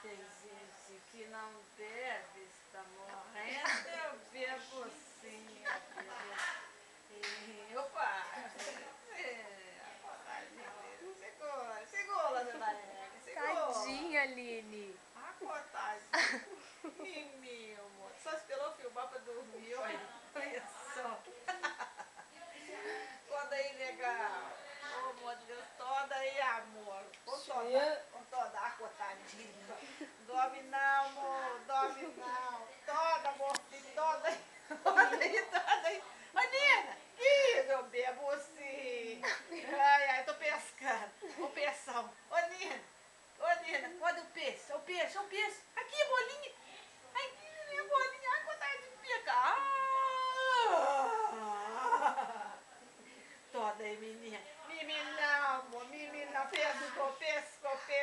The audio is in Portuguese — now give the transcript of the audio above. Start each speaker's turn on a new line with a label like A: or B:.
A: Existe que não bebe, está morrendo, eu bebo sim, eu bebo. Opa! Segura, segura, dona Ega, segura.
B: Tadinha, Aline.
A: Tadinha. Mimi, amor. Só esperou filmar pra dormir, olha só. Toda aí, legal. Oh, meu Deus, toda aí, amor. Com toda a cotadinha. Dorme não, amor, dorme não. Toda, amor, toda aí. Toda aí, toda aí. Ô, Nina, que eu bebo assim. Ai, ai, tô pescando. Ô, peixão. Ô, Nina, olha o peixe, o peixe, o peixe. Aqui, bolinha. Ai, minha bolinha, ai, vontade de pegar. Toda aí, menina. Mimi não, amor, mimi não. Pescou, pescou, pescou.